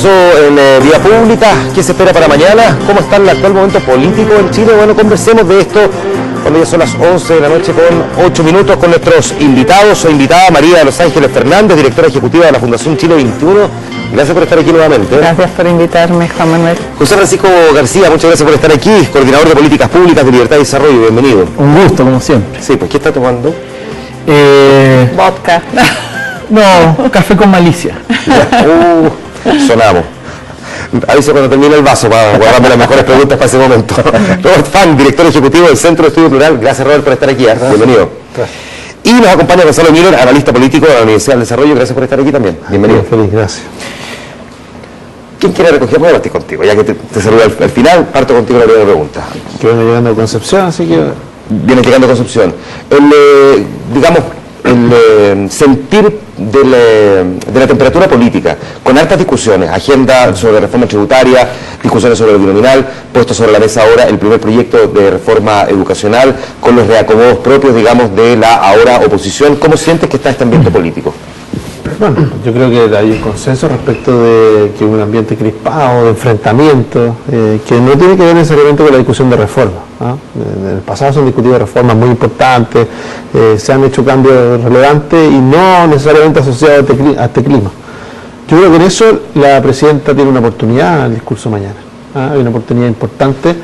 pasó en vía pública? ¿Qué se espera para mañana? ¿Cómo está el actual momento político en Chile? Bueno, conversemos de esto cuando ya son las 11 de la noche con 8 minutos con nuestros invitados o invitada María de Los Ángeles Fernández, directora ejecutiva de la Fundación Chile 21. Gracias por estar aquí nuevamente. Gracias por invitarme, Juan Manuel. José Francisco García, muchas gracias por estar aquí, coordinador de políticas públicas de Libertad y Desarrollo. Bienvenido. Un gusto, como siempre. Sí, pues ¿qué está tomando? Vodka. No, café con malicia. Sonamos. Avisa cuando termine el vaso para guardarme las mejores preguntas para ese momento. Robert Fan, director ejecutivo del Centro de Estudio Plural. Gracias, Robert, por estar aquí. Bienvenido. Gracias. Y nos acompaña Gonzalo Müller, analista político de la Universidad del Desarrollo. Gracias por estar aquí también. Bienvenido. Feliz, gracias. ¿Quién quiere recoger? Voy a partir contigo, ya que te saludo al final, parto contigo la primera pregunta. Que vengo llegando a Concepción, así que... Viene llegando a Concepción. El sentir de la temperatura política, con hartas discusiones, agenda sobre reforma tributaria, discusiones sobre el binominal, puesto sobre la mesa ahora el primer proyecto de reforma educacional, con los reacomodos propios, digamos, de la ahora oposición. ¿Cómo sientes que está este ambiente político? Bueno, yo creo que hay un consenso respecto de que un ambiente crispado, de enfrentamiento, que no tiene que ver necesariamente con la discusión de reforma. En el pasado se han discutido reformas muy importantes, se han hecho cambios relevantes y no necesariamente asociados a este clima. Yo creo que en eso la presidenta tiene una oportunidad al discurso mañana. Hay una oportunidad importante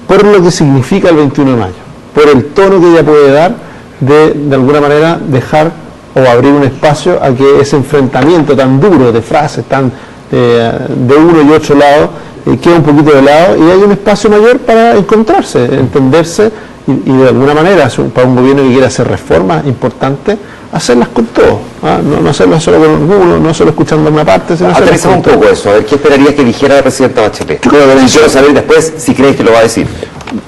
por lo que significa el 21 de mayo, por el tono que ella puede dar de alguna manera dejar o abrir un espacio a que ese enfrentamiento tan duro de frases, tan de uno y otro lado, quede un poquito de lado y hay un espacio mayor para encontrarse, entenderse y de alguna manera, para un gobierno que quiera hacer reformas importantes, hacerlas con todo, no hacerlas solo con orgullo, no solo escuchando una parte, sino hacerlas con un poco eso, a ver, ¿qué esperarías que dijera la presidenta Bachelet? Yo quiero saber después si crees que lo va a decir.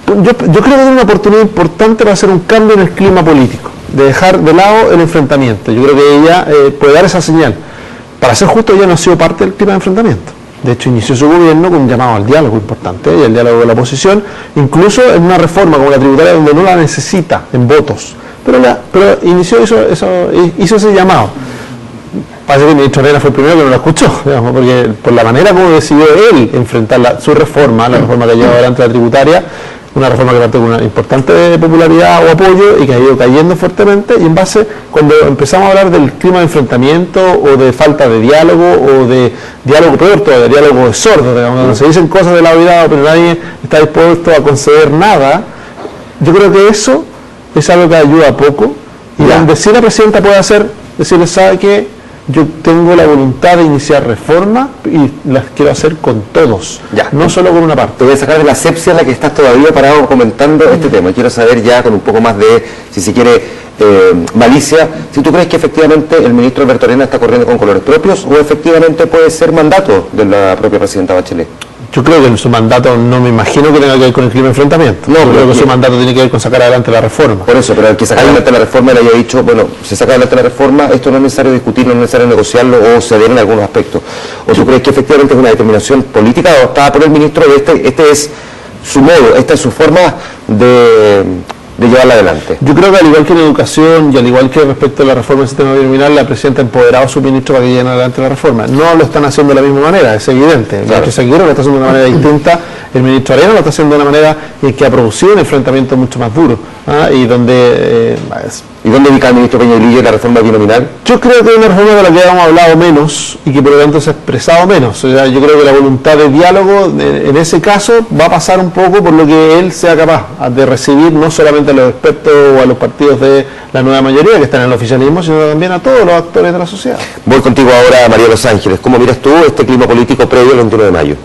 Yo creo que tiene una oportunidad importante para hacer un cambio en el clima político, de dejar de lado el enfrentamiento. Yo creo que ella puede dar esa señal. Para ser justo, ella no ha sido parte del clima de enfrentamiento. De hecho, inició su gobierno con un llamado al diálogo importante, y al diálogo de la oposición, incluso en una reforma como la tributaria donde no la necesita en votos. Pero inició hizo ese llamado. Parece que el ministro Arena fue el primero que no la escuchó, digamos, porque por la manera como decidió él enfrentar su reforma, la reforma que ha llevado adelante la tributaria, una reforma que partió con una importante popularidad o apoyo y que ha ido cayendo fuertemente, y en base, cuando empezamos a hablar del clima de enfrentamiento o de falta de diálogo o de diálogo peor todavía, de diálogo de sordos, digamos, donde se dicen cosas de lado y lado pero nadie está dispuesto a conceder nada, yo creo que eso es algo que ayuda poco y donde sí la presidenta puede hacer, decirle, ¿sabe qué? Yo tengo la voluntad de iniciar reformas y las quiero hacer con todos, no solo con una parte. Te voy a sacar de la asepsia en la que estás todavía parado comentando este tema. Quiero saber ya con un poco más de, si se quiere, malicia, si tú crees que efectivamente el ministro Alberto Arena está corriendo con colores propios o efectivamente puede ser mandato de la propia presidenta Bachelet. Yo creo que su mandato no me imagino que tenga que ver con el clima de enfrentamiento. No, creo que su mandato tiene que ver con sacar adelante la reforma. Por eso, pero el que sacar adelante la reforma le haya dicho, bueno, se saca adelante la reforma, esto no es necesario discutirlo, no es necesario negociarlo o ceder en algunos aspectos. ¿O tú crees que efectivamente es una determinación política adoptada por el ministro de este es su modo, esta es su forma de llevarla adelante? Yo creo que al igual que en educación y al igual que respecto a la reforma del sistema binominal, la presidenta ha empoderado a su ministro para que lleven adelante la reforma. No lo están haciendo de la misma manera, es evidente. El ministro Seguiro lo está haciendo de una manera distinta, el ministro Arena lo está haciendo de una manera que ha producido un enfrentamiento mucho más duro. ¿Y dónde ubica el ministro Peña la reforma binominal? Yo creo que es una reforma de la que hemos hablado menos y que por lo tanto se ha expresado menos. O sea, yo creo que la voluntad de diálogo en ese caso va a pasar un poco por lo que él sea capaz de recibir no solamente a los expertos o a los partidos de la nueva mayoría que están en el oficialismo, sino también a todos los actores de la sociedad. Voy contigo ahora, María de Los Ángeles. ¿Cómo miras tú este clima político previo al 21 de mayo?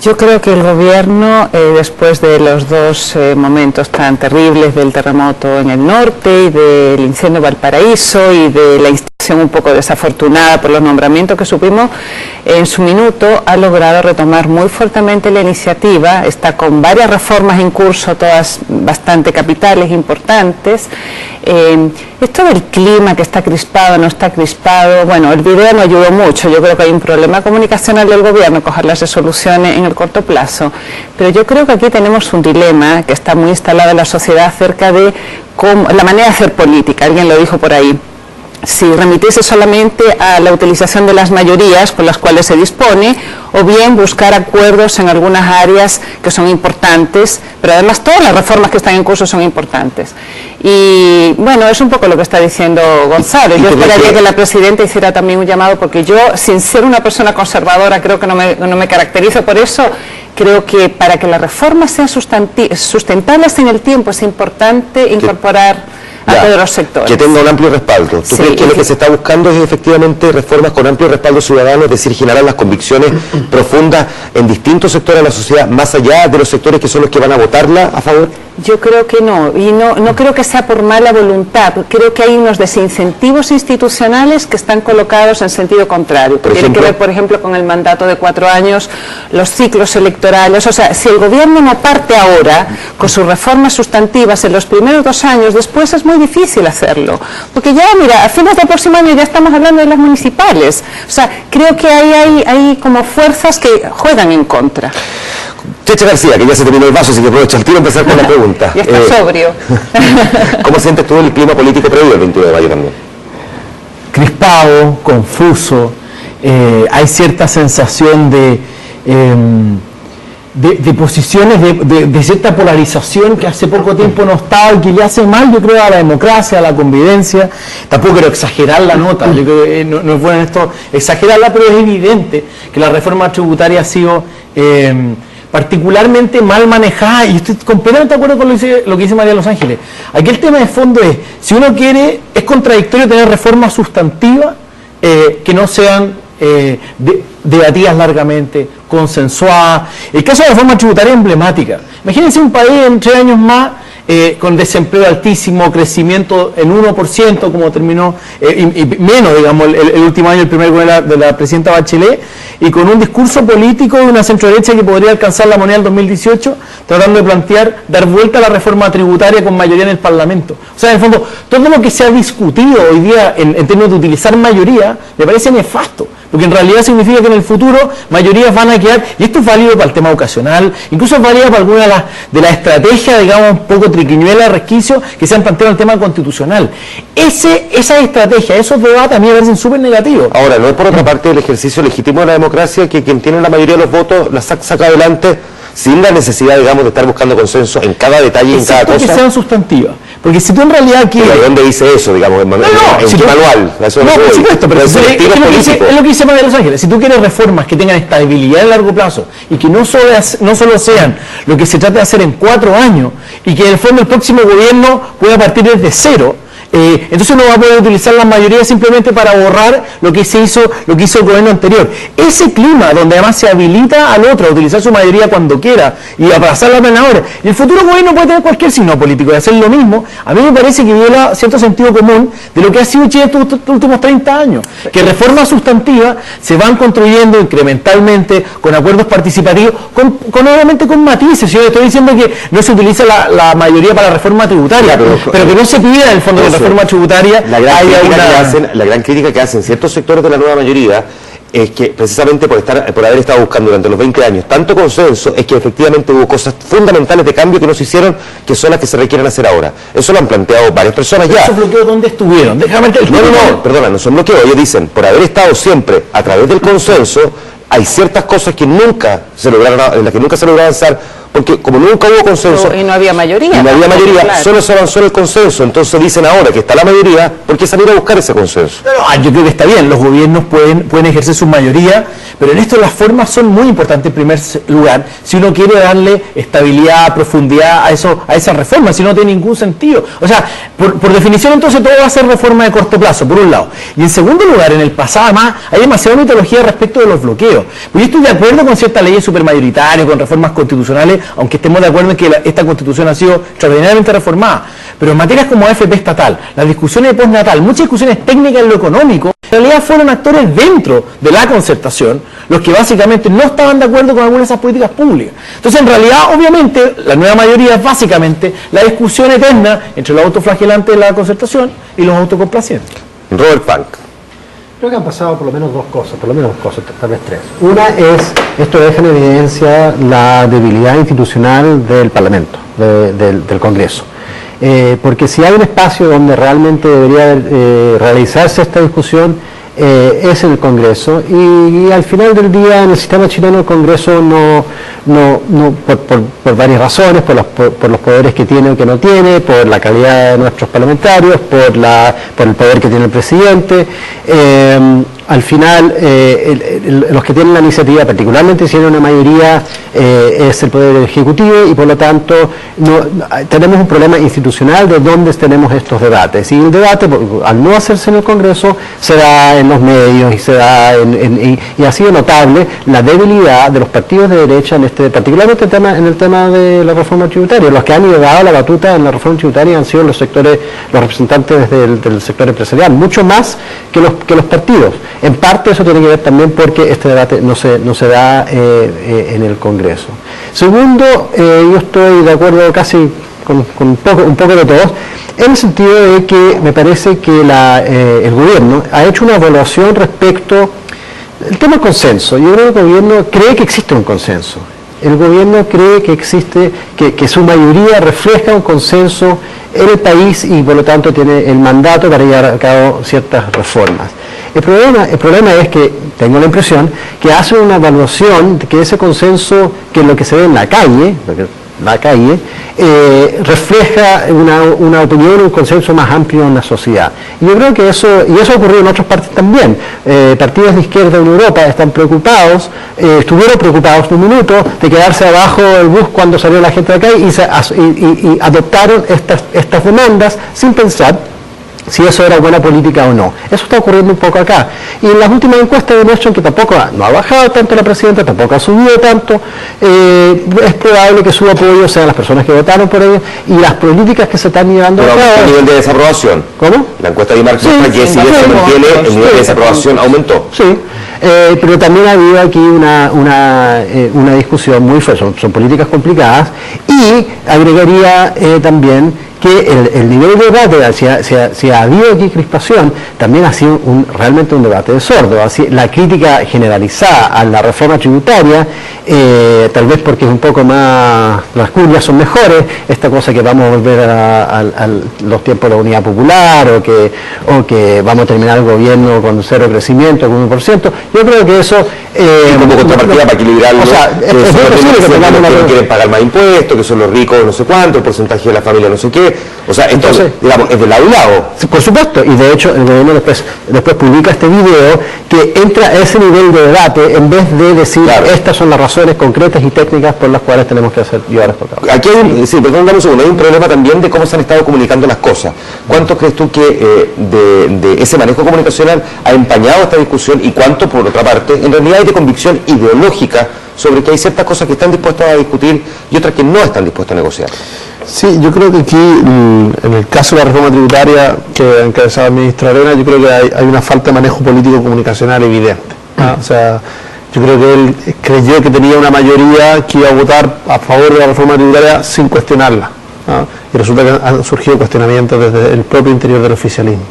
Yo creo que el gobierno, después de los dos momentos tan terribles del terremoto en el norte y del incendio de Valparaíso y de la institución un poco desafortunada por los nombramientos que supimos, en su minuto ha logrado retomar muy fuertemente la iniciativa, está con varias reformas en curso, todas bastante capitales, importantes. Esto del clima, que está crispado, no está crispado, bueno, el video no ayudó mucho, yo creo que hay un problema comunicacional del gobierno, coger las resoluciones en el corto plazo, pero yo creo que aquí tenemos un dilema que está muy instalado en la sociedad acerca de la manera de hacer política, alguien lo dijo por ahí. si remitirse solamente a la utilización de las mayorías con las cuales se dispone, o bien buscar acuerdos en algunas áreas que son importantes, pero además todas las reformas que están en curso son importantes. Y bueno, es un poco lo que está diciendo Gonzalo. Yo esperaría que la presidenta hiciera también un llamado, porque yo, sin ser una persona conservadora, creo que no me caracterizo por eso. Creo que para que las reformas sean sustentables en el tiempo es importante incorporar a todos los sectores. Que tenga un amplio respaldo. ¿Tú crees que lo que se está buscando es efectivamente reformas con amplio respaldo ciudadano, es decir, generar las convicciones profundas en distintos sectores de la sociedad, más allá de los sectores que son los que van a votarla a favor? Yo creo que no, y no creo que sea por mala voluntad. Creo que hay unos desincentivos institucionales que están colocados en sentido contrario. Tiene que ver, por ejemplo, con el mandato de 4 años, los ciclos electorales. O sea, si el gobierno no parte ahora con sus reformas sustantivas en los primeros 2 años, después es muy difícil hacerlo. Porque ya, mira, a fines del próximo año ya estamos hablando de las municipales. O sea, creo que hay como fuerzas que juegan en contra. Checha García, que ya se terminó el vaso, así que aprovecho el tiro y empezar con la pregunta. Ya está sobrio. ¿Cómo sientes tú el clima político previo al 21 de mayo también? Crispado, confuso, hay cierta sensación de posiciones, de cierta polarización que hace poco tiempo no estaba y que le hace mal, yo creo, a la democracia, a la convivencia. Tampoco quiero exagerar la nota, yo creo que no es bueno esto exagerarla, pero es evidente que la reforma tributaria ha sido particularmente mal manejada, y estoy completamente de acuerdo con lo que dice María Los Ángeles. Aquí el tema de fondo es, si uno quiere, es contradictorio tener reformas sustantivas que no sean debatidas largamente, consensuadas. El caso de la reforma tributaria es emblemática. Imagínense un país en 3 años más con desempleo altísimo, crecimiento en 1%, como terminó, y menos, digamos, el último año, el primer gobierno de la presidenta Bachelet, y con un discurso político de una centroderecha que podría alcanzar la moneda del 2018, tratando de plantear, dar vuelta a la reforma tributaria con mayoría en el Parlamento. O sea, en el fondo, todo lo que se ha discutido hoy día en términos de utilizar mayoría, me parece nefasto, porque en realidad significa que en el futuro mayorías van a quedar, y esto es válido para el tema educacional, incluso es válido para alguna de las estrategias, digamos, un poco triquiñuela de resquicio que se han planteado en el tema constitucional. Esa estrategia, esos debates a mí me parecen súper negativos. Ahora, no es por otra parte el ejercicio legítimo de la democracia que quien tiene la mayoría de los votos la saca adelante sin la necesidad, digamos, de estar buscando consenso en cada detalle y en cada cosa. Que sean sustantivas. Porque si tú en realidad quieres... ¿Pero dónde dice eso, digamos, en si tu manual? Eso no, por supuesto, pero es lo que dice María Los Ángeles. Si tú quieres reformas que tengan estabilidad a largo plazo y que no solo sean lo que se trata de hacer en 4 años y que en el fondo el próximo gobierno pueda partir desde cero, entonces no va a poder utilizar la mayoría simplemente para borrar lo que hizo el gobierno anterior. Ese clima donde además se habilita al otro a utilizar su mayoría cuando quiera y a pasar la pena ahora, y el futuro gobierno puede tener cualquier signo político y hacer lo mismo, a mí me parece que viola cierto sentido común de lo que ha sido Chile estos últimos 30 años, que reformas sustantivas se van construyendo incrementalmente con acuerdos participativos, obviamente con matices. Yo estoy diciendo que no se utiliza la mayoría para la reforma tributaria, pero que no se pida en el fondo de reforma tributaria. La gran crítica que hacen ciertos sectores de la nueva mayoría es que precisamente por haber estado buscando durante los 20 años tanto consenso, es que efectivamente hubo cosas fundamentales de cambio que no se hicieron, que son las que se requieren hacer ahora. Eso lo han planteado varias personas ya. ¿Esos bloqueos dónde estuvieron? Perdona, no son bloqueos. Ellos dicen, por haber estado siempre a través del consenso, hay ciertas cosas que nunca se lograron, en las que nunca se logró avanzar, porque como nunca hubo consenso y no había mayoría, claro, solo se avanzó en el consenso. Entonces dicen ahora que está la mayoría, ¿por qué salir a buscar ese consenso? Yo creo que está bien, los gobiernos pueden ejercer su mayoría, pero en esto las formas son muy importantes en primer lugar, si uno quiere darle estabilidad, profundidad a esa reforma, si no tiene ningún sentido. O sea, por definición entonces todo va a ser reforma de corto plazo, por un lado. Y en segundo lugar, en el pasado además hay demasiada mitología respecto de los bloqueos. Pues yo estoy de acuerdo con ciertas leyes supermayoritarias, con reformas constitucionales, aunque estemos de acuerdo en que esta Constitución ha sido extraordinariamente reformada, pero en materias como AFP estatal, las discusiones de postnatal, muchas discusiones técnicas en lo económico, en realidad fueron actores dentro de la concertación los que básicamente no estaban de acuerdo con algunas de esas políticas públicas. Entonces, en realidad, obviamente, la nueva mayoría es básicamente la discusión eterna entre los autoflagelantes de la concertación y los autocomplacientes. Robert Funk. Creo que han pasado por lo menos dos cosas, tal vez 3. Una es, esto deja en evidencia la debilidad institucional del Parlamento, del Congreso. porque si hay un espacio donde realmente debería realizarse esta discusión, es el Congreso, y al final del día en el sistema chileno el Congreso por varias razones, por los poderes que tiene o que no tiene, por la calidad de nuestros parlamentarios, por el poder que tiene el presidente, al final los que tienen la iniciativa, particularmente si hay una mayoría, es el Poder Ejecutivo, y por lo tanto tenemos un problema institucional de dónde tenemos estos debates, y el debate, al no hacerse en el Congreso, se da en los medios y se da y ha sido notable la debilidad de los partidos de derecha particularmente en el tema de la reforma tributaria. Los que han llevado la batuta en la reforma tributaria han sido los representantes del sector empresarial, mucho más que los partidos. En parte eso tiene que ver también porque este debate no se da en el Congreso. Segundo, yo estoy de acuerdo casi con un poco de todos, en el sentido de que me parece que el gobierno ha hecho una evaluación respecto al tema del consenso. Yo creo que el gobierno cree que existe un consenso. El gobierno cree que existe, que su mayoría refleja un consenso en el país y por lo tanto tiene el mandato para llevar a cabo ciertas reformas. El problema es que tengo la impresión que hace una evaluación de que ese consenso, que es lo que se ve en la calle, refleja una opinión, un consenso más amplio en la sociedad. Y yo creo que eso ha ocurrido en otras partes también. Partidos de izquierda en Europa están preocupados, estuvieron preocupados un minuto de quedarse abajo del bus cuando salió la gente de acá y adoptaron estas demandas sin pensar si eso era buena política o no. Eso está ocurriendo un poco acá. Y en las últimas encuestas demuestran que tampoco no ha bajado tanto la presidenta, tampoco ha subido tanto. Es probable que su apoyo sean las personas que votaron por ella y las políticas que se están llevando a cabo. ¿El nivel de desaprobación? ¿Cómo? La encuesta de Marx muestra que si se mantiene, el nivel de desaprobación aumentó. Sí. Pero también ha habido aquí una discusión muy fuerte, son políticas complicadas, y agregaría también que el nivel de debate, si ha habido aquí crispación, también ha sido realmente un debate de sordo. Así, la crítica generalizada a la reforma tributaria, tal vez porque es un poco más, las curvas son mejores, esta cosa que vamos a volver a los tiempos de la unidad popular, o que vamos a terminar el gobierno con cero crecimiento, con 1%, yo creo que eso... como contrapartida para equilibrarlo, o sea, es muy posible que tengamos que no quieren pagar más impuestos, que son los ricos no sé cuánto, el porcentaje de la familia no sé qué. O sea, entonces, digamos, es de lado y lado. Por supuesto, y de hecho el gobierno después publica este video que entra a ese nivel de debate en vez de decir, claro, estas son las razones concretas y técnicas por las cuales tenemos que llevar esto a cabo. Aquí hay un problema también de cómo se han estado comunicando las cosas. ¿Cuánto crees tú que de ese manejo comunicacional ha empañado esta discusión y cuánto, por otra parte, en realidad hay de convicción ideológica sobre que hay ciertas cosas que están dispuestos a discutir y otras que no están dispuestos a negociar? Sí, yo creo que aquí, en el caso de la reforma tributaria que encabezaba el ministro Arenas, yo creo que hay una falta de manejo político comunicacional evidente. O sea, yo creo que él creyó que tenía una mayoría que iba a votar a favor de la reforma tributaria sin cuestionarla. Y resulta que han surgido cuestionamientos desde el propio interior del oficialismo.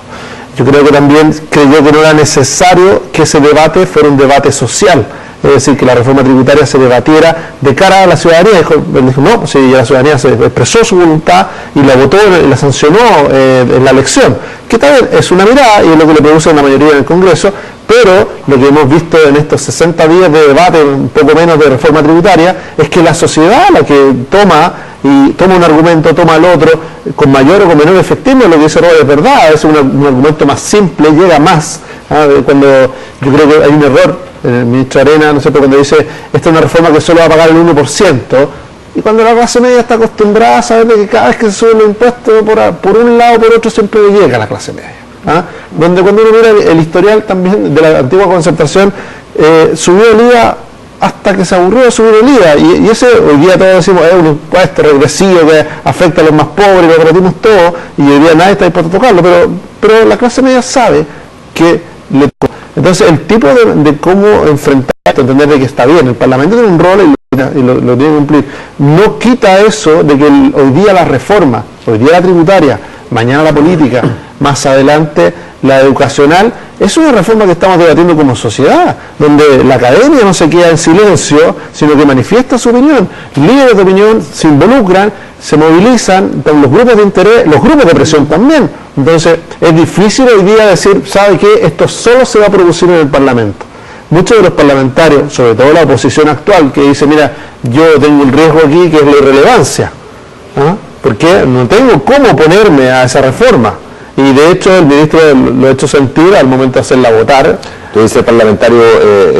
Yo creo que también creyó que no era necesario que ese debate fuera un debate social. Es decir, que la reforma tributaria se debatiera de cara a la ciudadanía. Él dijo, no, si la ciudadanía se expresó su voluntad y la votó y la sancionó en la elección, que tal es una mirada y es lo que le produce una mayoría en el Congreso, pero lo que hemos visto en estos 60 días de debate, un poco menos de reforma tributaria, es que la sociedad la que toma un argumento, toma el otro, con mayor o con menor efectivo, lo que dice Robert es verdad, es un argumento más simple, llega más. Cuando yo creo que hay un error, el ministro Arenas, no sé, cuando dice, esta es una reforma que solo va a pagar el 1%, y cuando la clase media está acostumbrada a saber que cada vez que se suben los impuestos, por un lado o por otro, siempre le llega a la clase media. Donde cuando uno mira el historial también de la antigua concertación, subió el IVA hasta que se aburrió de subir el IVA, y ese hoy día todos decimos es un impuesto regresivo que afecta a los más pobres, lo repetimos todo, y hoy día nadie está dispuesto a tocarlo, pero la clase media sabe que entonces el tipo de cómo enfrentar esto, entender de que está bien, el Parlamento tiene un rol y lo tiene que cumplir, no quita eso de que hoy día la reforma, hoy día la tributaria, mañana la política, más adelante la educacional. Es una reforma que estamos debatiendo como sociedad, donde la academia no se queda en silencio, sino que manifiesta su opinión. Líderes de opinión se involucran, se movilizan, con los grupos de interés, los grupos de presión también. Entonces, es difícil hoy día decir, ¿sabe qué? Esto solo se va a producir en el Parlamento. Muchos de los parlamentarios, sobre todo la oposición actual, que dice, mira, yo tengo un riesgo aquí que es la irrelevancia, ¿ah? Porque no tengo cómo oponerme a esa reforma. Y de hecho el ministro lo ha hecho sentir al momento de hacerla votar. Tú dices, parlamentario,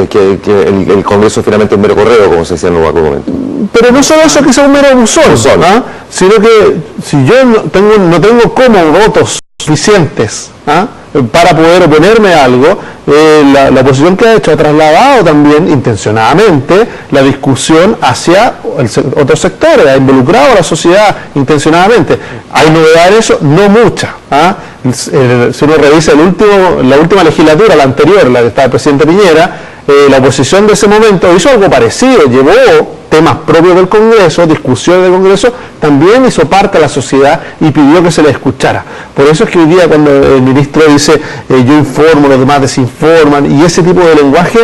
que el Congreso finalmente es un mero correo, como se decía en algún momento. Pero no solo eso que sea un mero buzón, ¿ah? Sino que si yo no tengo como votos suficientes, ¿ah?, para poder oponerme a algo, la oposición que ha hecho ha trasladado también intencionadamente la discusión hacia otros sectores, ha involucrado a la sociedad intencionadamente. ¿Hay novedad en eso? No mucha, ¿ah? Si uno revisa la última legislatura, la anterior, la que estaba el presidente Piñera, la oposición de ese momento hizo algo parecido, llevó temas propios del Congreso, discusiones del Congreso, también hizo parte de la sociedad y pidió que se le escuchara. Por eso es que hoy día cuando el ministro dice yo informo, los demás desinforman, y ese tipo de lenguaje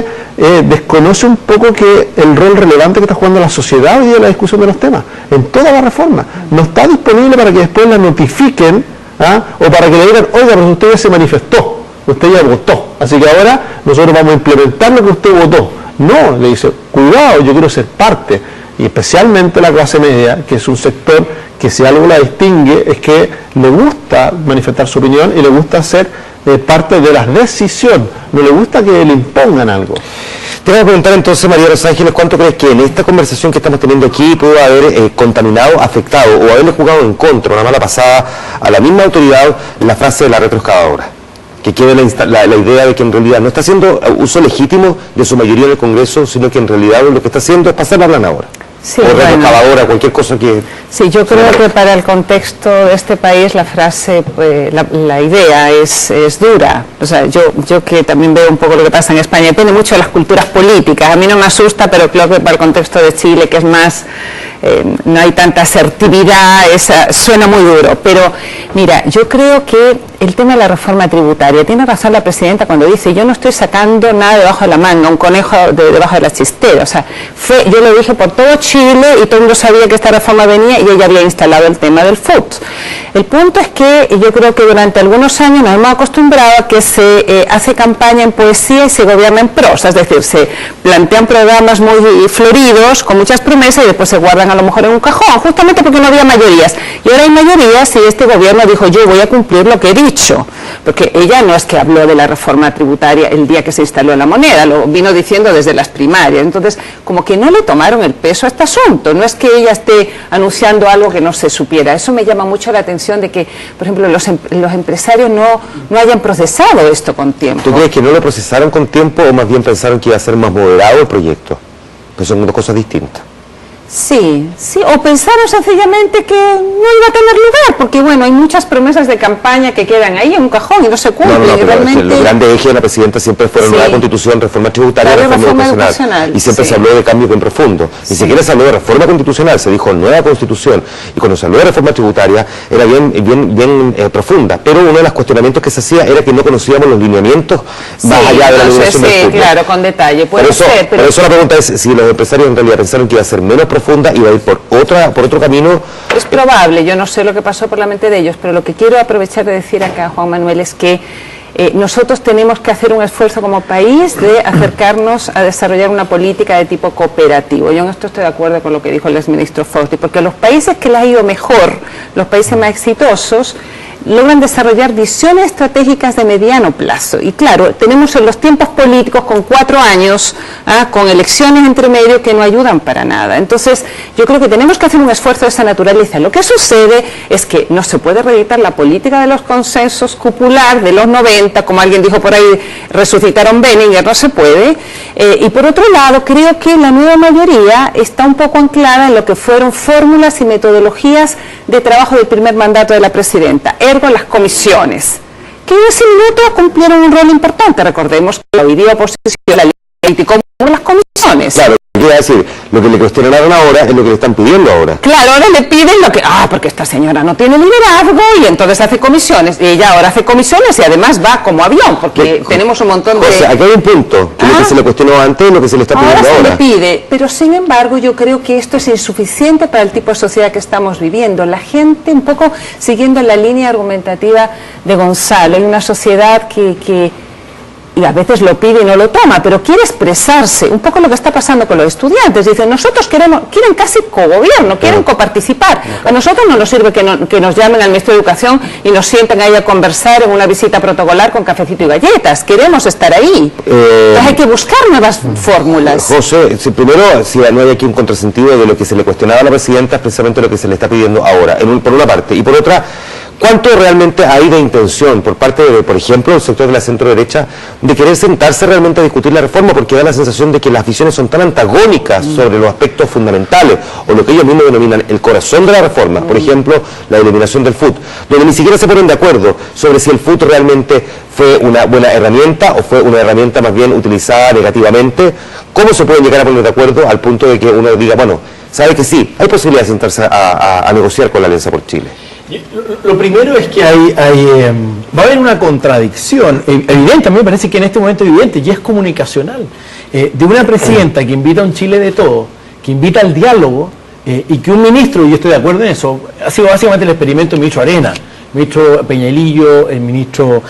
desconoce un poco que el rol relevante que está jugando la sociedad hoy día en la discusión de los temas, en toda la reforma. No está disponible para que después la notifiquen, ¿ah?, o para que le digan, oiga, pero usted ya se manifestó, usted ya votó, así que ahora nosotros vamos a implementar lo que usted votó. No, le dice, cuidado, yo quiero ser parte, y especialmente la clase media, que es un sector que si algo la distingue es que le gusta manifestar su opinión y le gusta ser parte de las decisiones, no le gusta que le impongan algo. Te voy a preguntar entonces, María Los Ángeles, ¿cuánto crees que en esta conversación que estamos teniendo aquí pudo haber contaminado, afectado o haberle jugado en contra, una mala pasada a la misma autoridad, la frase de la retroexcavadora? Que quede la idea de que en realidad no está haciendo uso legítimo de su mayoría en el Congreso, sino que en realidad lo que está haciendo es pasar la planadora. Sí, o retroexcavadora, cualquier cosa que... Sí, yo creo que para el contexto de este país la frase, la idea es dura. O sea, yo que también veo un poco lo que pasa en España, depende mucho de las culturas políticas. A mí no me asusta, pero creo que para el contexto de Chile, que es más... no hay tanta asertividad, suena muy duro. Pero mira, yo creo que el tema de la reforma tributaria, tiene razón la presidenta cuando dice, yo no estoy sacando nada debajo de la manga, un conejo debajo de la chistera. O sea, yo lo dije por todo Chile y todo el mundo sabía que esta reforma venía y ella había instalado el tema del FUT. El punto es que yo creo que durante algunos años nos hemos acostumbrado a que se hace campaña en poesía y se gobierna en prosa, es decir, se plantean programas muy floridos, con muchas promesas y después se guardan a lo mejor en un cajón, justamente porque no había mayorías. Y ahora hay mayorías y este gobierno dijo, yo voy a cumplir lo que he dicho, porque ella no es que habló de la reforma tributaria el día que se instaló la moneda, lo vino diciendo desde las primarias. Entonces, como que no le tomaron el peso a este asunto, no es que ella esté anunciando algo que no se supiera. Eso me llama mucho la atención de que, por ejemplo, los empresarios no hayan procesado esto con tiempo. ¿Tú crees que no lo procesaron con tiempo o más bien pensaron que iba a ser más moderado el proyecto? Pues son dos cosas distintas. Sí, o pensaron sencillamente que no iba a tener lugar, porque bueno, hay muchas promesas de campaña que quedan ahí en un cajón y no se cumplen. No, pero realmente... los grandes ejes de la presidenta siempre fueron nueva constitución, reforma tributaria, reforma educacional. Y siempre se habló de cambios bien profundos. Ni siquiera se habló de reforma constitucional, se dijo nueva constitución. Y cuando se habló de reforma tributaria era bien profunda. Pero uno de los cuestionamientos que se hacía era que no conocíamos los lineamientos más allá de la legislación del fútbol. Claro, con detalle. Puede ser, pero... Por eso la pregunta es si los empresarios en realidad pensaron que iba a ser menos profunda y va a ir por otro camino. Es probable, yo no sé lo que pasó por la mente de ellos, pero lo que quiero aprovechar de decir acá, Juan Manuel, es que nosotros tenemos que hacer un esfuerzo como país de acercarnos a desarrollar una política de tipo cooperativo. Yo en esto estoy de acuerdo con lo que dijo el exministro Forti, porque los países que les ha ido mejor, los países más exitosos, logran desarrollar visiones estratégicas de mediano plazo. Y claro, tenemos en los tiempos políticos con 4 años, con elecciones entre medio que no ayudan para nada. Entonces, yo creo que tenemos que hacer un esfuerzo de esa naturaleza. Lo que sucede es que no se puede reeditar la política de los consensos cupular de los 90, como alguien dijo por ahí, resucitaron Benninger, no se puede. Y por otro lado, creo que la nueva mayoría está un poco anclada en lo que fueron fórmulas y metodologías de trabajo del primer mandato de la presidenta, ergo las comisiones, que en ese minuto cumplieron un rol importante. Recordemos que la hoy día oposición la criticó las comisiones. Claro, yo te iba a decir, lo que le cuestionaron ahora es lo que le están pidiendo ahora. Claro, ahora le piden lo que... porque esta señora no tiene liderazgo y entonces hace comisiones. Y ella ahora hace comisiones y además va como avión, porque tenemos un montón de... José, aquí hay un punto, que lo que se le cuestionó antes y lo que se le está pidiendo ahora. Ahora se le pide, pero sin embargo yo creo que esto es insuficiente para el tipo de sociedad que estamos viviendo. La gente, un poco siguiendo la línea argumentativa de Gonzalo, hay una sociedad que y a veces lo pide y no lo toma, pero quiere expresarse, un poco lo que está pasando con los estudiantes. Dicen, nosotros quieren casi cogobierno, quieren coparticicipar. A nosotros no nos sirve que nos llamen al Ministerio de Educación y nos sienten ahí a conversar en una visita protocolar con cafecito y galletas. Queremos estar ahí. Entonces hay que buscar nuevas fórmulas. José, primero, si no hay aquí un contrasentido de lo que se le cuestionaba a la presidenta, es precisamente lo que se le está pidiendo ahora, por una parte. Y por otra, ¿cuánto realmente hay de intención por parte de, por ejemplo, el sector de la centro-derecha de querer sentarse realmente a discutir la reforma? Porque da la sensación de que las visiones son tan antagónicas sobre los aspectos fundamentales, o lo que ellos mismos denominan el corazón de la reforma, por ejemplo, la eliminación del FUT, donde ni siquiera se ponen de acuerdo sobre si el FUT realmente fue una buena herramienta o fue una herramienta más bien utilizada negativamente. ¿Cómo se pueden llegar a poner de acuerdo al punto de que uno diga, bueno, sabe que sí, hay posibilidad de sentarse a negociar con la Alianza por Chile? Lo primero es que va a haber una contradicción evidente, a mí me parece que en este momento es evidente, y es comunicacional, de una presidenta que invita a un Chile de todo, que invita al diálogo, y que un ministro, y yo estoy de acuerdo en eso, ha sido básicamente el experimento del ministro Arena, el ministro Peñalillo, el ministro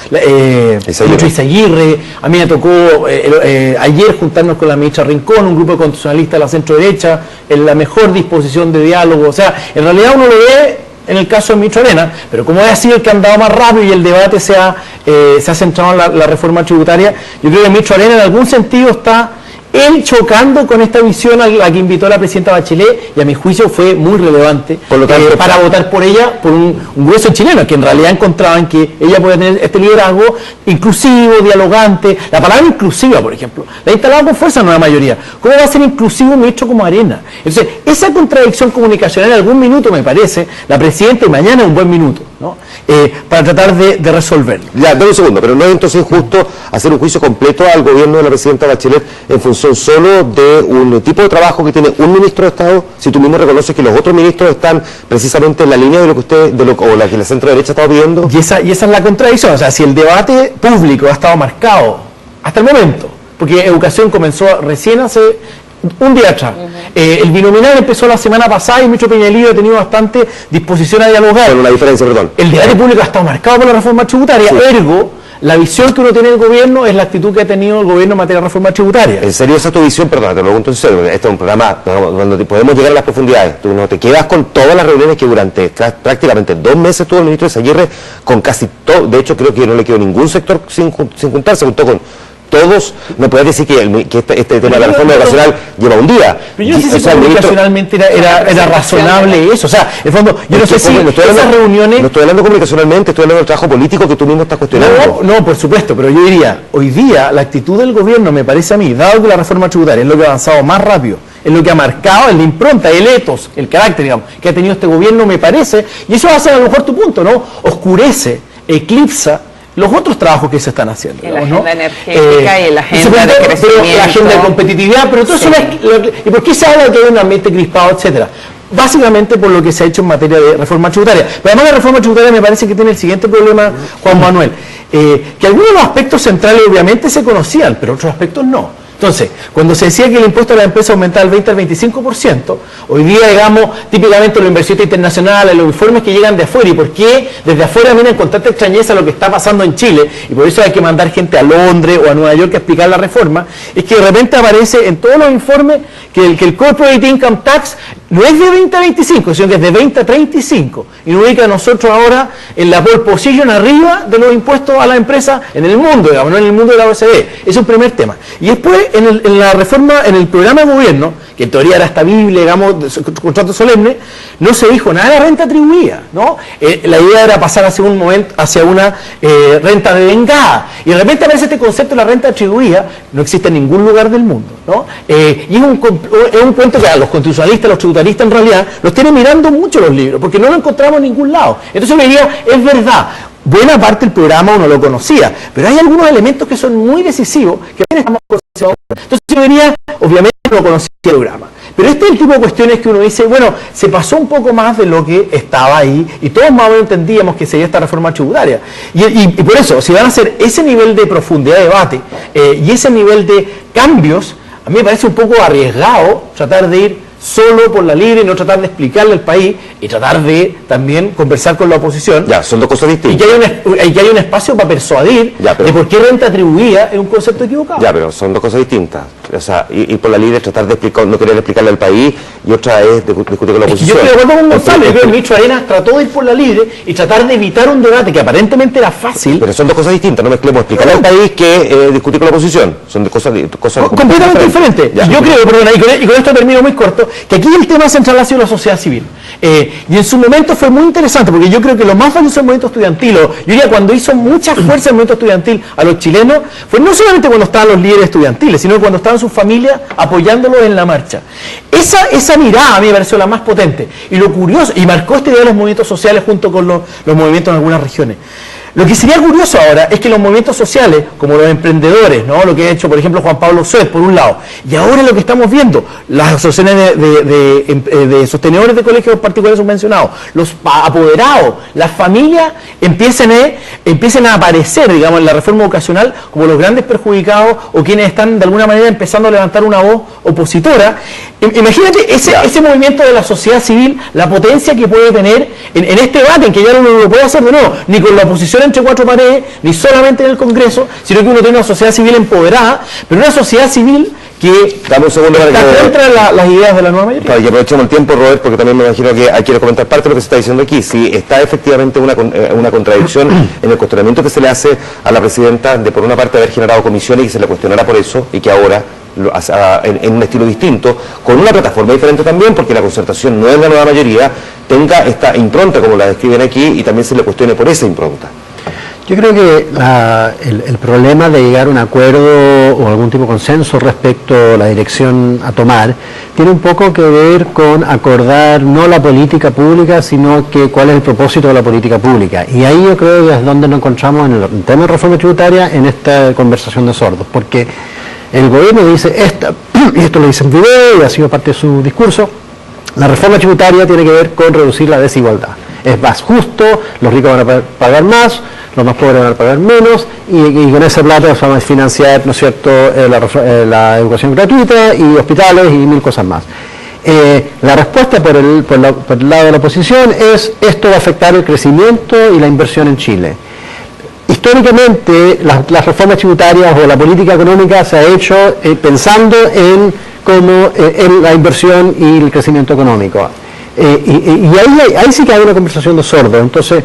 Izaguirre. A mí me tocó ayer juntarnos con la ministra Rincón, un grupo de constitucionalistas de la centro derecha, en la mejor disposición de diálogo. O sea, en realidad uno lo ve en el caso del ministro Arena, pero como ha sido el que ha andado más rápido y el debate se ha centrado en la reforma tributaria, yo creo que el ministro Arena en algún sentido está él chocando con esta visión a la que invitó la presidenta Bachelet, y a mi juicio fue muy relevante por lo tanto, para votar por ella, por un grueso chileno, que en realidad encontraban que ella podía tener este liderazgo inclusivo, dialogante. La palabra inclusiva, por ejemplo, la ha instalado con fuerza en una mayoría. ¿Cómo va a ser inclusivo un ministro como Arena? Entonces, esa contradicción comunicacional en algún minuto, me parece, la presidenta, y mañana es un buen minuto, ¿no? Para tratar de resolverlo. Ya, dame un segundo, pero no es entonces justo hacer un juicio completo al gobierno de la presidenta Bachelet en función solo de un tipo de trabajo que tiene un ministro de Estado, si tú mismo reconoces que los otros ministros están precisamente en la línea de lo que usted, o la que la centro derecha está pidiendo. Y esa es la contradicción. O sea, si el debate público ha estado marcado hasta el momento, porque educación comenzó recién hace un día atrás, el binominal empezó la semana pasada y el ministro Peñalillo ha tenido bastante disposición a dialogar. Pero una diferencia, perdón. El debate público ha estado marcado por la reforma tributaria, sí. Ergo, la visión que uno tiene del gobierno es la actitud que ha tenido el gobierno en materia de reforma tributaria. ¿En serio esa es tu visión? Perdón, te lo pregunto en serio. Este es un programa donde podemos llegar a las profundidades. Tú no te quedas con todas las reuniones que durante prácticamente 2 meses tuvo el ministro Izaguirre con casi todo. De hecho, creo que no le quedó ningún sector sin juntarse, juntó con todos. No puedes decir que este tema de la reforma educacional lleva un día. Pero yo no sé si comunicacionalmente era razonable eso. O sea, en el fondo, yo no sé si esas reuniones... No estoy hablando comunicacionalmente, estoy hablando del trabajo político que tú mismo estás cuestionando. No, por supuesto, pero yo diría, hoy día la actitud del gobierno, me parece a mí, dado que la reforma tributaria es lo que ha avanzado más rápido, es lo que ha marcado, es la impronta, el etos, el carácter, digamos, que ha tenido este gobierno, me parece, y eso va a ser a lo mejor tu punto, ¿no? Oscurece, eclipsa los otros trabajos que se están haciendo. La agenda energética y la agenda de crecimiento. La agenda de competitividad, pero todo eso ¿y por qué se habla de que hay un ambiente crispado, etcétera? Básicamente por lo que se ha hecho en materia de reforma tributaria. Pero además la reforma tributaria me parece que tiene el siguiente problema, Juan Manuel, que algunos de los aspectos centrales obviamente se conocían, pero otros aspectos no. Entonces, cuando se decía que el impuesto a la empresa aumentaba del 20 al 25%, hoy día, digamos, típicamente los inversionistas internacionales, los informes que llegan de afuera, y por qué desde afuera miran con tanta extrañeza lo que está pasando en Chile, y por eso hay que mandar gente a Londres o a Nueva York a explicar la reforma, es que de repente aparece en todos los informes que el Corporate Income Tax no es de 20 a 25, sino que es de 20 a 35, y nos ubica a nosotros ahora en la pole position arriba de los impuestos a la empresa en el mundo, digamos, no en el mundo de la OCDE. Es un primer tema. Y después, en la reforma, en el programa de gobierno, que en teoría era hasta Biblia, digamos, contrato solemne, no se dijo nada de renta atribuida, ¿no? La idea era pasar hacia un momento, hacia una renta devengada, y de repente aparece este concepto de la renta atribuida, no existe en ningún lugar del mundo, ¿no? Y es un cuento que a los constitucionalistas, los tributaristas en realidad, los tienen mirando mucho los libros, porque no lo encontramos en ningún lado. Entonces me diría, es verdad, buena parte del programa uno lo conocía, pero hay algunos elementos que son muy decisivos, que estamos conociendo Entonces yo venía, obviamente no conocía el programa. Pero este es el tipo de cuestiones que uno dice, bueno, se pasó un poco más de lo que estaba ahí y todos más o menos entendíamos que sería esta reforma tributaria. Y por eso, si van a hacer ese nivel de profundidad de debate y ese nivel de cambios, a mí me parece un poco arriesgado tratar de ir solo por la libre y no tratar de explicarle al país y tratar de también conversar con la oposición. Ya, son dos cosas distintas. Y que haya un espacio para persuadir de por qué renta atribuida es un concepto equivocado. Ya, pero son dos cosas distintas. O sea, ir por la libre, tratar de explicar, no querer explicarle al país, y otra es discutir con la oposición. Yo estoy de acuerdo con Gonzalo, yo creo que el ministro Arenas trató de ir por la libre y tratar de evitar un debate que aparentemente era fácil. Pero son dos cosas distintas, no mezclemos explicarle al país que discutir con la oposición. Son dos cosas completamente diferentes. Yo creo, perdona, y con esto termino muy corto, que aquí el tema central ha sido la sociedad civil. Y en su momento fue muy interesante, porque yo creo que lo más valioso del movimiento estudiantil, yo diría cuando hizo mucha fuerza el movimiento estudiantil a los chilenos, fue no solamente cuando estaban los líderes estudiantiles, sino cuando estaban sus familias apoyándolos en la marcha. Esa mirada a mí me pareció la más potente. Y lo curioso, y marcó este día de los movimientos sociales junto con los movimientos en algunas regiones. Lo que sería curioso ahora es que los movimientos sociales, como los emprendedores, ¿no? Lo que ha hecho, por ejemplo, Juan Pablo Suez, por un lado, y ahora lo que estamos viendo, las asociaciones de sostenedores de colegios particulares subvencionados, los apoderados, las familias empiecen a aparecer, digamos, en la reforma educacional como los grandes perjudicados o quienes están de alguna manera empezando a levantar una voz opositora. Imagínate ese movimiento de la sociedad civil, la potencia que puede tener en este debate, en que ya no lo puede hacer de nuevo, ni con la oposición entre cuatro paredes, ni solamente en el Congreso, sino que uno tiene una sociedad civil empoderada, pero una sociedad civil que está contra las ideas de la nueva mayoría. Para que aprovechemos el tiempo, Robert, porque también me imagino que quiere comentar parte de lo que se está diciendo aquí. Si está efectivamente una contradicción en el cuestionamiento que se le hace a la presidenta de, por una parte, haber generado comisiones y que se le cuestionara por eso, y que ahora en un estilo distinto, con una plataforma diferente también, porque la concertación no es la nueva mayoría, tenga esta impronta como la describen aquí y también se le cuestione por esa impronta. Yo creo que el problema de llegar a un acuerdo o algún tipo de consenso respecto a la dirección a tomar tiene un poco que ver con acordar no la política pública, sino que cuál es el propósito de la política pública. Y ahí yo creo que es donde nos encontramos en el tema de reforma tributaria en esta conversación de sordos, porque el gobierno dice, y esto lo dice en video y ha sido parte de su discurso, la reforma tributaria tiene que ver con reducir la desigualdad. Es más justo, los ricos van a pagar más, los más pobres van a pagar menos, y con esa plata vamos a financiar, ¿no es cierto?, la educación gratuita y hospitales y mil cosas más. La respuesta por el lado de la oposición es, esto va a afectar el crecimiento y la inversión en Chile. Históricamente, las reformas tributarias o la política económica se ha hecho pensando en la inversión y el crecimiento económico. Y ahí sí que hay una conversación de sordos. Entonces,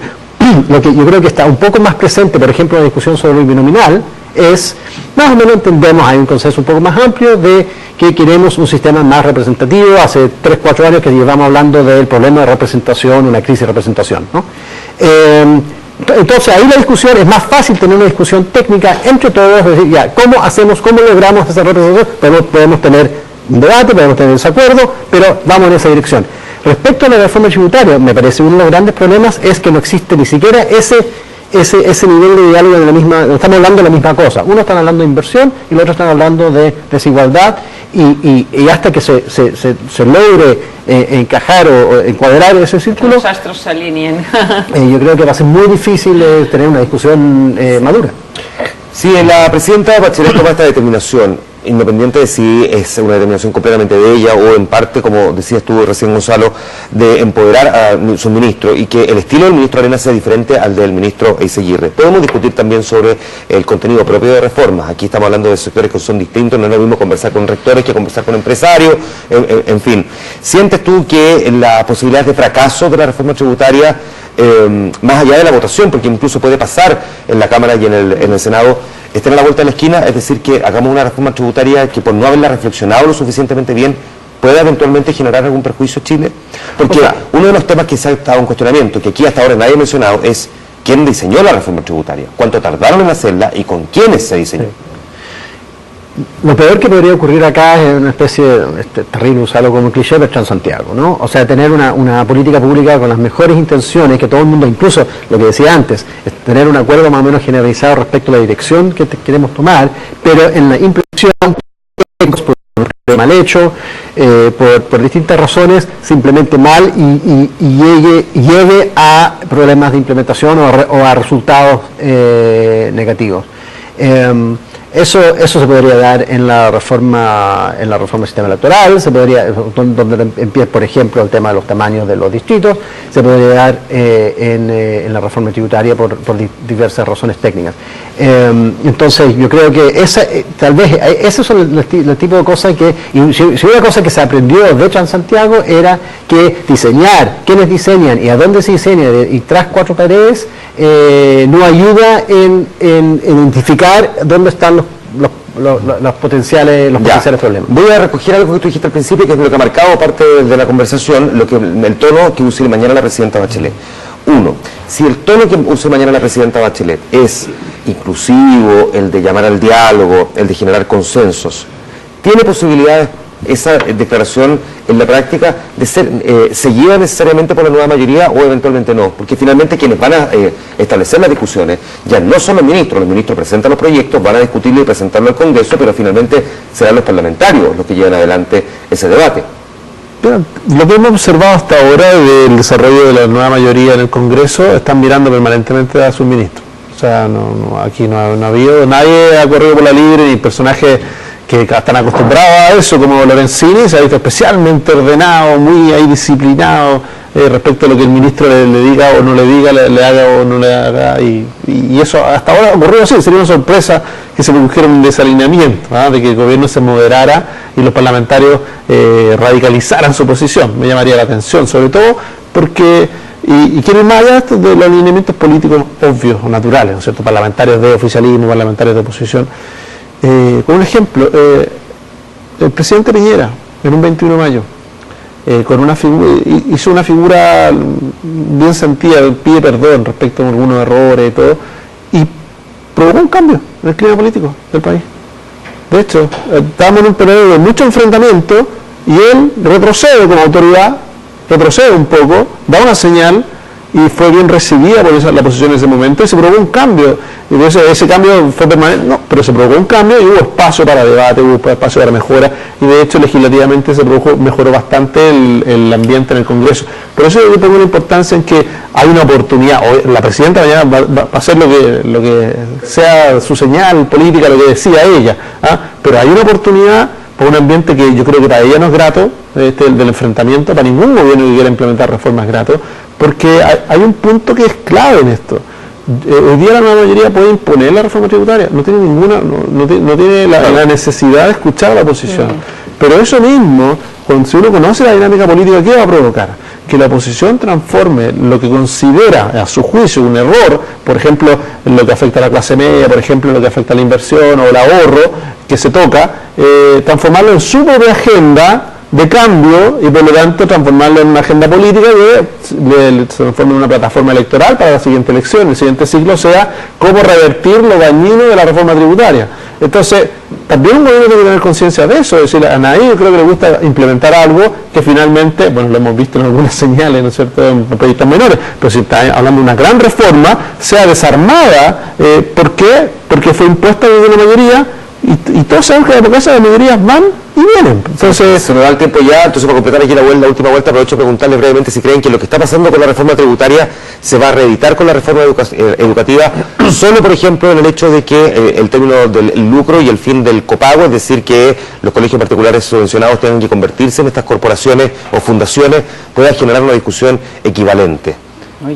lo que yo creo que está un poco más presente, por ejemplo, en la discusión sobre el binominal, es, más o menos entendemos, hay un consenso un poco más amplio de que queremos un sistema más representativo. Hace 3-4 años que llevamos hablando del problema de representación, una crisis de representación, ¿no? Entonces ahí la discusión es más fácil, tener una discusión técnica entre todos, decir, ya, ¿cómo logramos esa representación? Podemos tener un debate, podemos tener desacuerdo, pero vamos en esa dirección. Respecto a la reforma tributaria, me parece uno de los grandes problemas es que no existe ni siquiera ese nivel de diálogo de la misma, estamos hablando de la misma cosa. Uno están hablando de inversión y los otros están hablando de desigualdad, y hasta que se logre encajar o encuadrar ese círculo, los astros se alineen. Yo creo que va a ser muy difícil tener una discusión madura. Si la presidenta Bachelet toma esta determinación, independiente de si es una determinación completamente de ella o en parte, como decías tú recién, Gonzalo, de empoderar a su ministro, y que el estilo del ministro Arenas sea diferente al del ministro Eiseguirre. Podemos discutir también sobre el contenido propio de reformas. Aquí estamos hablando de sectores que son distintos, no es lo mismo conversar con rectores que conversar con empresarios, en fin. ¿Sientes tú que la posibilidad de fracaso de la reforma tributaria, más allá de la votación, porque incluso puede pasar en la Cámara y en el Senado, estén a la vuelta de la esquina, es decir, que hagamos una reforma tributaria que, por no haberla reflexionado lo suficientemente bien, pueda eventualmente generar algún perjuicio a Chile? Porque uno de los temas que se ha estado en cuestionamiento, que aquí hasta ahora nadie ha mencionado, es quién diseñó la reforma tributaria, cuánto tardaron en hacerla y con quiénes se diseñó. Sí. Lo peor que podría ocurrir acá es una especie de, terrible usarlo como cliché, pero Transantiago, ¿no? O sea, tener una política pública con las mejores intenciones, que todo el mundo, incluso lo que decía antes, es tener un acuerdo más o menos generalizado respecto a la dirección que queremos tomar, pero en la implementación mal hecho, por distintas razones, simplemente mal y llegue a problemas de implementación o a resultados negativos. Eso se podría dar en la reforma del sistema electoral, se podría, donde empieza, por ejemplo, el tema de los tamaños de los distritos, se podría dar en la reforma tributaria por diversas razones técnicas. Entonces, yo creo que tal vez esos son el tipo de cosas que, y si una cosa que se aprendió, de hecho, en Santiago, era que diseñar, quiénes diseñan y a dónde se diseña y tras cuatro paredes, no ayuda en identificar dónde están los potenciales problemas. Voy a recoger algo que tú dijiste al principio, que es lo que ha marcado parte de la conversación, el tono que use mañana la presidenta Bachelet. Uno, si el tono que use mañana la presidenta Bachelet es inclusivo, el de llamar al diálogo, el de generar consensos, ¿tiene posibilidades esa declaración en la práctica de ser seguida necesariamente por la nueva mayoría o eventualmente no? Porque finalmente quienes van a establecer las discusiones ya no son los ministros presentan los proyectos, van a discutirlo y presentarlo al Congreso, pero finalmente serán los parlamentarios los que lleven adelante ese debate. Pero lo que hemos observado hasta ahora del desarrollo de la nueva mayoría en el Congreso, están mirando permanentemente a sus ministros. O sea, aquí no ha habido, nadie ha corrido por la libre, ni personajes que están acostumbrados a eso, como Lorenzini, se ha visto especialmente ordenado, muy ahí disciplinado respecto a lo que el ministro le diga o no le diga, le haga o no le haga, y eso hasta ahora ha ocurrido así. Sería una sorpresa que se produjera un desalineamiento, de que el gobierno se moderara y los parlamentarios radicalizaran su posición. Me llamaría la atención, sobre todo porque, y quieren más allá de los alineamientos políticos obvios o naturales, ¿no es cierto?, parlamentarios de oficialismo, parlamentarios de oposición. Con un ejemplo, el presidente Piñera, en un 21 de mayo, hizo una figura bien sentida, pide perdón respecto a algunos errores y todo, y provocó un cambio en el clima político del país. De hecho, estábamos en un periodo de mucho enfrentamiento y él retrocede como autoridad, retrocede un poco, da una señal y fue bien recibida por la posición en ese momento y se provocó un cambio. Y ese cambio fue permanente, no, pero se provocó un cambio y hubo espacio para debate, hubo espacio para mejora, y de hecho legislativamente mejoró bastante el ambiente en el Congreso. Por eso yo pongo una importancia en que hay una oportunidad. La presidenta mañana va a hacer lo que sea su señal política, lo que decía ella, pero hay una oportunidad por un ambiente que yo creo que para ella no es grato, del enfrentamiento. Para ningún gobierno que quiera implementar reformas es grato, porque hay un punto que es clave en esto. Hoy día la nueva mayoría puede imponer la reforma tributaria, no tiene la necesidad de escuchar a la oposición. Pero eso mismo, si uno conoce la dinámica política, ¿qué va a provocar? Que la oposición transforme lo que considera a su juicio un error, por ejemplo, en lo que afecta a la clase media, por ejemplo, en lo que afecta a la inversión o el ahorro que se toca, transformarlo en su propia agenda de cambio y por lo tanto transformarlo en una agenda política que se transforme en una plataforma electoral para la siguiente elección, el siguiente ciclo sea cómo revertir lo dañino de la reforma tributaria. Entonces, también un gobierno tiene que tener conciencia de eso, es decir, a nadie yo creo que le gusta implementar algo que finalmente, bueno, lo hemos visto en algunas señales, ¿no es cierto?, en proyectos menores, pero si está hablando de una gran reforma, sea desarmada. ¿Por qué? Porque fue impuesta desde la mayoría y todos sabemos que las mayorías van y vienen. Entonces, se nos da el tiempo ya, entonces para completar aquí la última vuelta, aprovecho de preguntarles brevemente si creen que lo que está pasando con la reforma tributaria se va a reeditar con la reforma educativa, solo por ejemplo en el hecho de que el término del lucro y el fin del copago, es decir, que los colegios particulares subvencionados tengan que convertirse en estas corporaciones o fundaciones, pueda generar una discusión equivalente.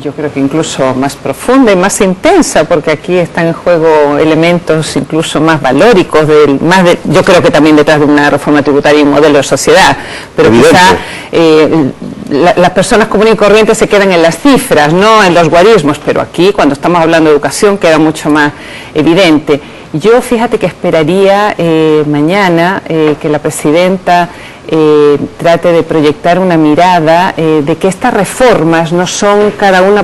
Yo creo que incluso más profunda y más intensa, porque aquí están en juego elementos incluso más valóricos, yo creo que también detrás de una reforma tributaria y un modelo de sociedad, pero quizá las personas comunes y corrientes se quedan en las cifras, no en los guarismos, pero aquí cuando estamos hablando de educación queda mucho más evidente. Yo fíjate que esperaría mañana que la presidenta trate de proyectar una mirada de que estas reformas no son cada una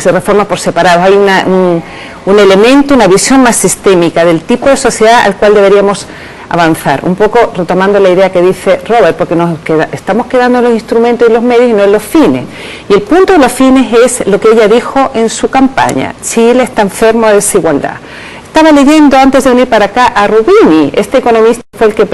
reformas por separado, hay un elemento, una visión más sistémica del tipo de sociedad al cual deberíamos avanzar, un poco retomando la idea que dice Robert, porque estamos quedando en los instrumentos y los medios y no en los fines, y el punto de los fines es lo que ella dijo en su campaña: Chile está enfermo de desigualdad. Estaba leyendo antes de venir para acá a Rubini, este economista fue el que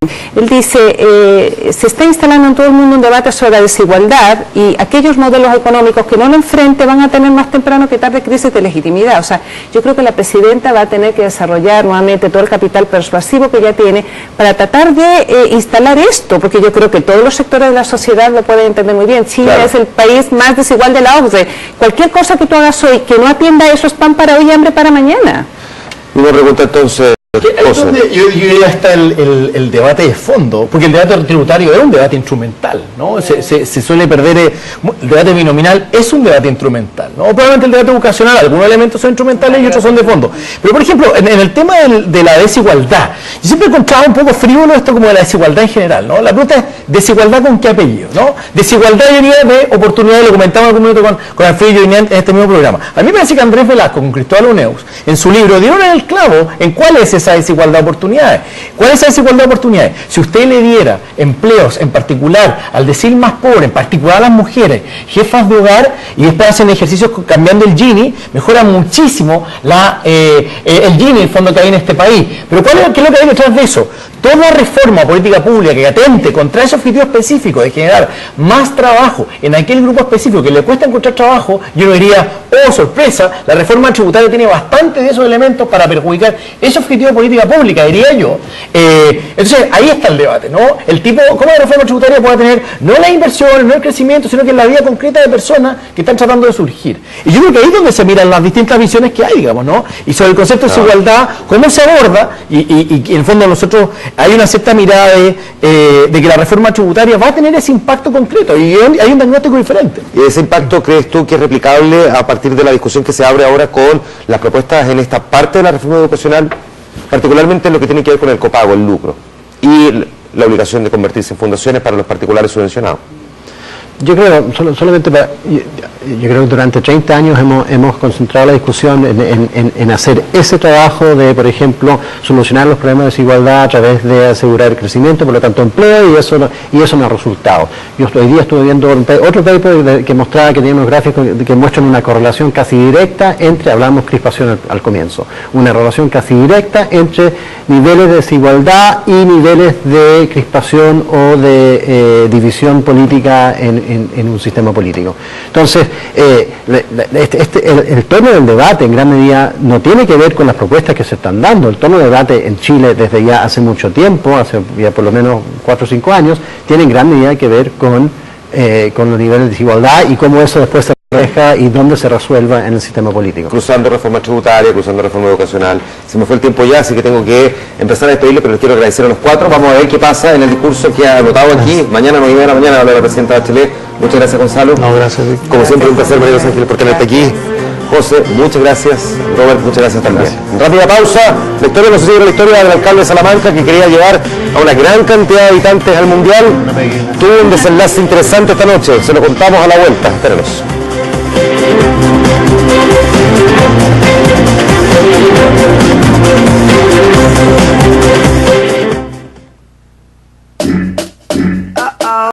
Él dice, se está instalando en todo el mundo un debate sobre la desigualdad y aquellos modelos económicos que no lo enfrenten van a tener más temprano que tarde crisis de legitimidad. O sea, yo creo que la presidenta va a tener que desarrollar nuevamente todo el capital persuasivo que ya tiene para tratar de instalar esto, porque yo creo que todos los sectores de la sociedad lo pueden entender muy bien. China es el país más desigual de la OCDE. Cualquier cosa que tú hagas hoy que no atienda eso es pan para hoy y hambre para mañana. Una pregunta entonces. Ahí es donde yo diría está el debate de fondo, porque el debate tributario es un debate instrumental, ¿no? Se suele perder, el debate binominal es un debate instrumental, ¿no? Probablemente el debate educacional, algunos elementos son instrumentales y otros son de fondo. Pero por ejemplo, en el tema de la desigualdad, yo siempre he encontrado un poco frívolo esto como de la desigualdad en general, ¿no? La pregunta es, ¿desigualdad con qué apellido? ¿No? Desigualdad de oportunidades, lo comentaba en algún momento con Alfredo Joinian en este mismo programa. A mí me parece que Andrés Velasco con Cristóbal Uneus, en su libro, dieron en el clavo en cuál es esa desigualdad de oportunidades. ¿Cuál es esa desigualdad de oportunidades? Si usted le diera empleos, en particular al decil más pobre, en particular a las mujeres, jefas de hogar, y después hacen ejercicios cambiando el Gini, mejora muchísimo el Gini, el fondo que hay en este país. Pero ¿qué es lo que hay detrás de eso? Toda reforma política pública que atente contra ese objetivo específico de generar más trabajo en aquel grupo específico que le cuesta encontrar trabajo, yo no diría, oh sorpresa, la reforma tributaria tiene bastante de esos elementos para perjudicar ese objetivo de política pública, diría yo. Entonces ahí está el debate, ¿no? El tipo, ¿cómo la reforma tributaria puede tener no las inversiones, no el crecimiento, sino que la vida concreta de personas que están tratando de surgir? Y yo creo que ahí es donde se miran las distintas visiones que hay, digamos, ¿no? Y sobre el concepto de desigualdad, cómo se aborda, y en el fondo nosotros hay una cierta mirada de que la reforma tributaria va a tener ese impacto concreto, y hay un diagnóstico diferente. ¿Y ese impacto crees tú que es replicable a partir de la discusión que se abre ahora con las propuestas en esta parte de la reforma educacional, particularmente en lo que tiene que ver con el copago, el lucro, y la obligación de convertirse en fundaciones para los particulares subvencionados? Yo creo, yo creo que durante 30 años hemos concentrado la discusión en hacer ese trabajo de, por ejemplo, solucionar los problemas de desigualdad a través de asegurar el crecimiento, por lo tanto empleo, y eso no ha resultado. Yo hoy día estuve viendo otro paper que mostraba que tenía unos gráficos que muestran una correlación casi directa entre, hablamos crispación al comienzo, una relación casi directa entre niveles de desigualdad y niveles de crispación o de división política en un sistema político. Entonces, el tono del debate en gran medida no tiene que ver con las propuestas que se están dando. El tono del debate en Chile desde ya hace mucho tiempo, hace ya por lo menos 4 o 5 años, tiene en gran medida que ver con los niveles de desigualdad y cómo eso después se refleja y dónde se resuelva en el sistema político. Cruzando reforma tributaria, cruzando reforma educacional. Se me fue el tiempo ya, así que tengo que empezar a despedirle, pero les quiero agradecer a los 4. Vamos a ver qué pasa en el discurso que ha anotado aquí. Mañana, 9:30 de la mañana, habla la presidenta Bachelet. Muchas gracias, Gonzalo. No, gracias. Como siempre, un placer, María Los Ángeles, por tenerte aquí. José, muchas gracias. Robert, muchas gracias también. Rápida pausa. La historia nos sigue la historia del alcalde de Salamanca, que quería llevar a una gran cantidad de habitantes al Mundial. Tuvo un desenlace interesante esta noche. Se lo contamos a la vuelta. Espérenos.